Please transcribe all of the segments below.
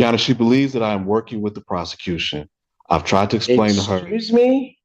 Your Honor, she believes that I am working with the prosecution. I've tried to explain to her. Excuse me?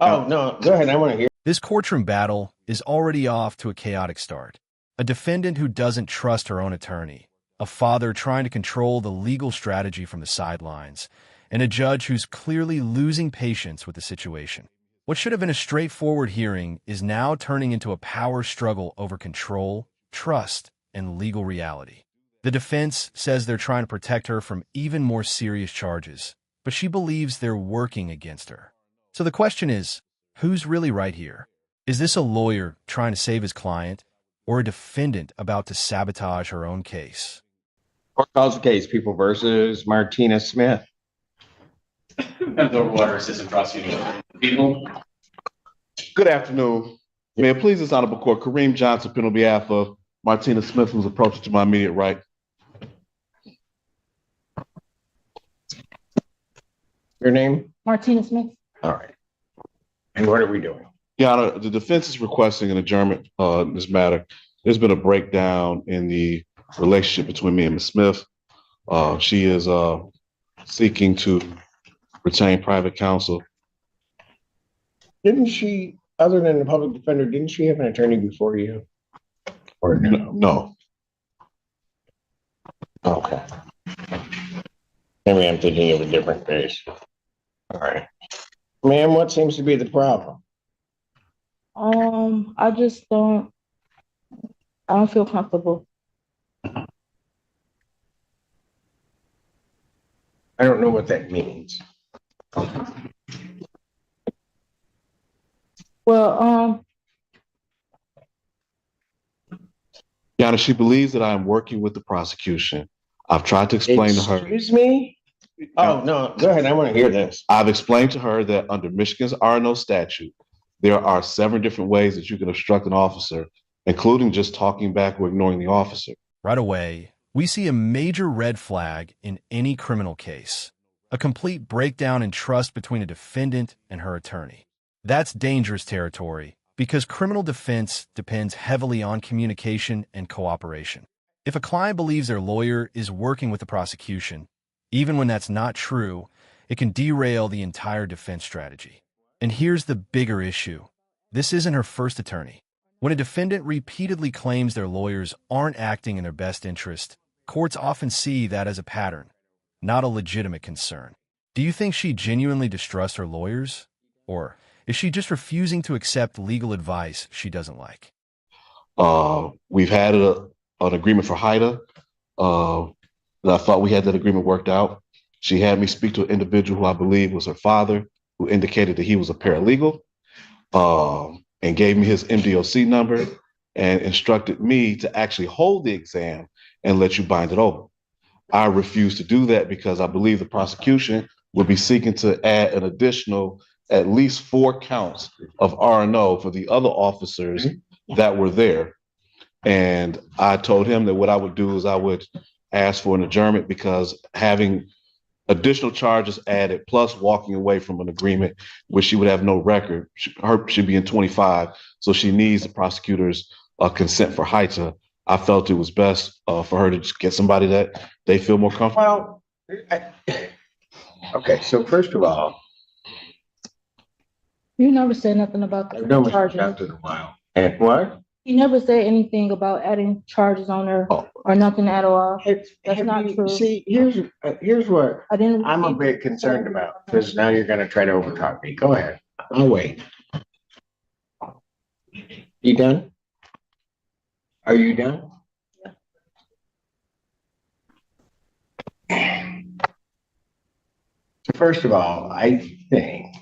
Oh, no, go ahead. I want to hear. This courtroom battle is already off to a chaotic start. A defendant who doesn't trust her own attorney, a father trying to control the legal strategy from the sidelines, and a judge who's clearly losing patience with the situation. What should have been a straightforward hearing is now turning into a power struggle over control, trust, and legal reality. The defense says they're trying to protect her from even more serious charges, but she believes they're working against her. So the question is, who's really right here? Is this a lawyer trying to save his client, or a defendant about to sabotage her own case? Court calls the case, People versus Martina Smith. Water Assistant Prosecuting People. Good afternoon. May it please this honorable court, Kareem Johnson, on behalf of Martina Smith, who's approaching to my immediate right. Your name? Martina Smith. All right. And what are we doing? Your Honor, the defense is requesting an adjournment in this matter. There's been a breakdown in the relationship between me and Ms. Smith. She is seeking to retain private counsel. Didn't she, other than the public defender, didn't she have an attorney before you? Or no? No. Okay. Maybe I'm thinking of a different case. All right. Ma'am, what seems to be the problem? I just don't feel comfortable. I don't know what that means. Well, Your Honor, she believes that I am working with the prosecution. I've tried to explain to her. Excuse me? Oh, no, go ahead. I want to hear this. I've explained to her that under Michigan's R&O statute, there are 7 different ways that you can obstruct an officer, including just talking back or ignoring the officer. Right away, we see a major red flag in any criminal case, a complete breakdown in trust between a defendant and her attorney. That's dangerous territory because criminal defense depends heavily on communication and cooperation. If a client believes their lawyer is working with the prosecution, even when that's not true, it can derail the entire defense strategy. And here's the bigger issue. This isn't her first attorney. When a defendant repeatedly claims their lawyers aren't acting in their best interest, courts often see that as a pattern, not a legitimate concern. Do you think she genuinely distrusts her lawyers? Or is she just refusing to accept legal advice she doesn't like? We've had an agreement for HIDA. I thought we had that agreement worked out. She had me speak to an individual who I believe was her father, who indicated that he was a paralegal, and gave me his MDOC number and instructed me to actually hold the exam and let you bind it over. I refused to do that because I believe the prosecution would be seeking to add an additional at least 4 counts of R&O for the other officers that were there. And I told him that what I would do is I would ask for an adjournment because having additional charges added plus walking away from an agreement which she would have no record, her should be in 25, so she needs the prosecutor's consent for HITA. I felt it was best for her to just get somebody that they feel more comfortable. Well, okay, so first of all, you never said nothing about the I've known Mr. charges. Johnson a while. And what? You never said anything about adding charges on her or nothing at all. That's not true. See, here's what I didn't. I'm a bit concerned about, because now you're going to try to overtalk me. Go ahead. I'll wait. You done? Are you done? Yeah. So first of all, I think,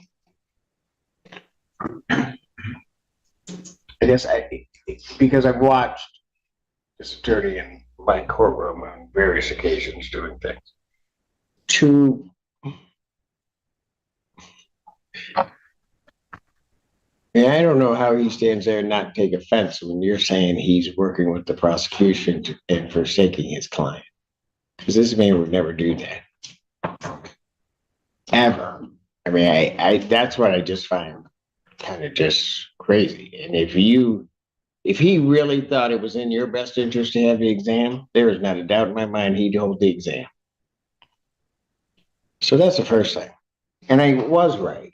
because I've watched this attorney in my courtroom on various occasions doing things. And I don't know how he stands there and not take offense when you're saying he's working with the prosecution and forsaking his client. Because this man would never do that. Ever. I mean, I that's what I just find kind of just crazy. And if he really thought it was in your best interest to have the exam, there is not a doubt in my mind he'd hold the exam. So that's the first thing. And I was right.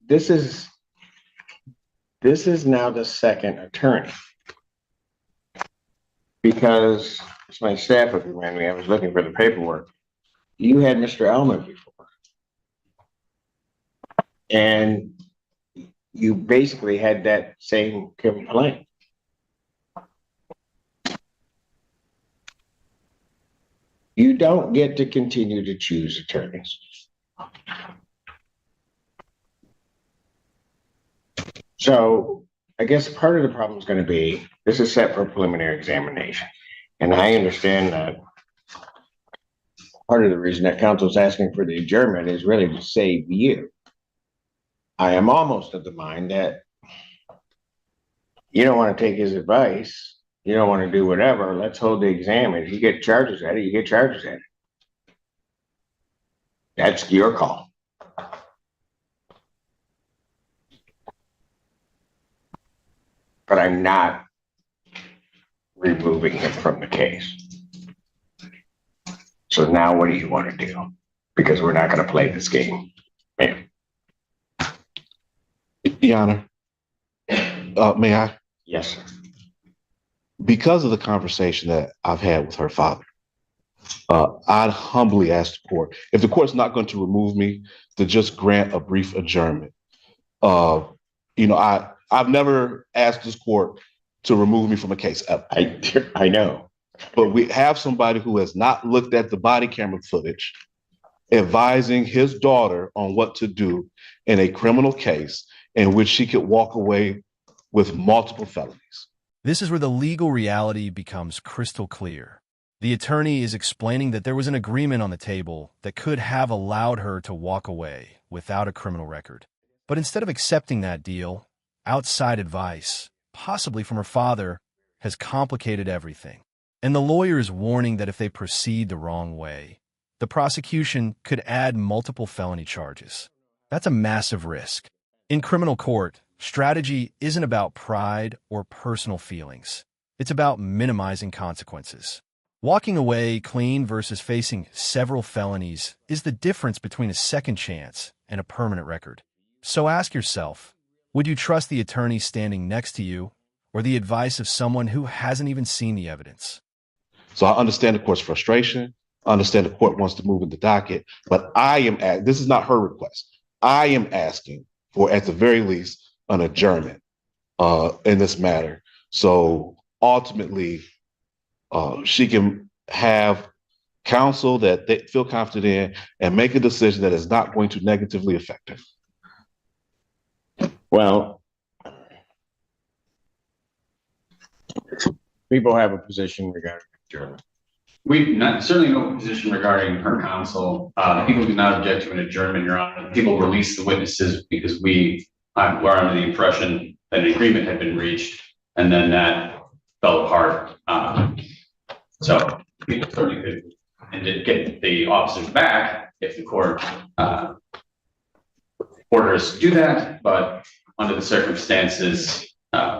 This is now the second attorney. Because as my staff would remind me, I was looking for the paperwork. You had Mr. Elman before. And you basically had that same complaint. You don't get to continue to choose attorneys. So I guess part of the problem is going to be, this is set for preliminary examination. And I understand that part of the reason that counsel is asking for the adjournment is really to save you. I am almost of the mind that you don't want to take his advice. You don't want to do whatever. Let's hold the exam. If you get charges at it, you get charges at it. That's your call. But I'm not removing him from the case. So now what do you want to do? Because we're not going to play this game. Ma'am. Your Honor, may I? Yes, sir. Because of the conversation that I've had with her father, I'd humbly ask the court, if the court's not going to remove me, to just grant a brief adjournment. I've never asked this court to remove me from a case ever. I know. But we have somebody who has not looked at the body camera footage, advising his daughter on what to do in a criminal case in which she could walk away with multiple felonies. This is where the legal reality becomes crystal clear. The attorney is explaining that there was an agreement on the table that could have allowed her to walk away without a criminal record. But instead of accepting that deal, outside advice, possibly from her father, has complicated everything. And the lawyer is warning that if they proceed the wrong way, the prosecution could add multiple felony charges. That's a massive risk. In criminal court, strategy isn't about pride or personal feelings. It's about minimizing consequences. Walking away clean versus facing several felonies is the difference between a second chance and a permanent record. So ask yourself, would you trust the attorney standing next to you or the advice of someone who hasn't even seen the evidence? So I understand the court's frustration. I understand the court wants to move in the docket, but this is not her request. I am asking for, at the very least, an adjournment in this matter. So ultimately, she can have counsel that they feel confident in and make a decision that is not going to negatively affect her. Well, people have a position regarding adjournment. We certainly no position regarding her counsel. People do not object to an adjournment, Your Honor. People release the witnesses because we were under the impression that an agreement had been reached, and then that fell apart. So people certainly could get the officers back if the court orders to do that, but under the circumstances,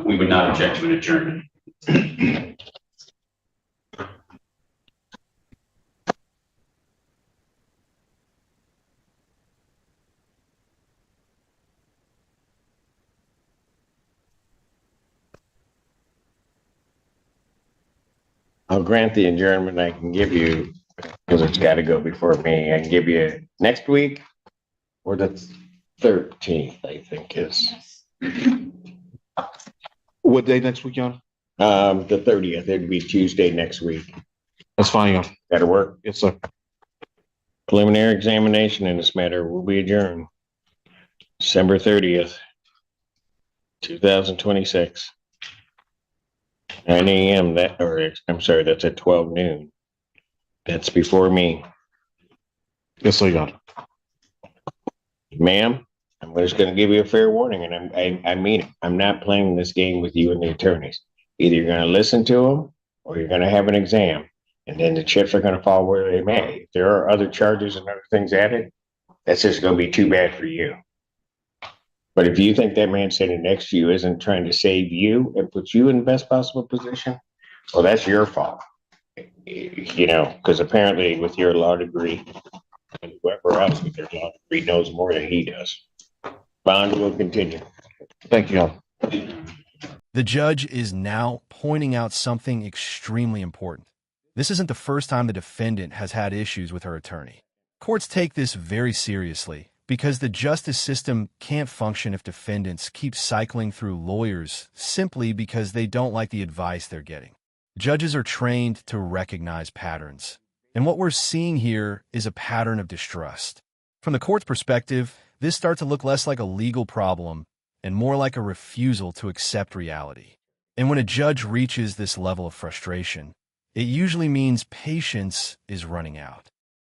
we would not object to an adjournment. I'll grant the adjournment. I can give you, because it's got to go before me, I can give you next week or the 13th, I think is. What day next week, Your Honor? The 30th. It'd be Tuesday next week. That's fine, Your Honor. That'll work. Yes, sir. Preliminary examination in this matter will be adjourned December 30th, 2026. 9 a.m. That's at 12 noon. That's before me. Yes, sir, Your Honor. Ma'am, I'm just going to give you a fair warning, and I mean it. I'm not playing this game with you and the attorneys. Either you're going to listen to them or you're going to have an exam, and then the chips are going to fall where they may. If there are other charges and other things added, that's just going to be too bad for you. But if you think that man sitting next to you isn't trying to save you and put you in the best possible position, well, that's your fault. Because apparently with your law degree, And whoever else with their law degree knows more than he does. Bond will continue. Thank you, Your Honor. The judge is now pointing out something extremely important. This isn't the first time the defendant has had issues with her attorney. Courts take this very seriously because the justice system can't function if defendants keep cycling through lawyers simply because they don't like the advice they're getting. Judges are trained to recognize patterns, and what we're seeing here is a pattern of distrust. From the court's perspective, this starts to look less like a legal problem and more like a refusal to accept reality. And when a judge reaches this level of frustration, it usually means patience is running out.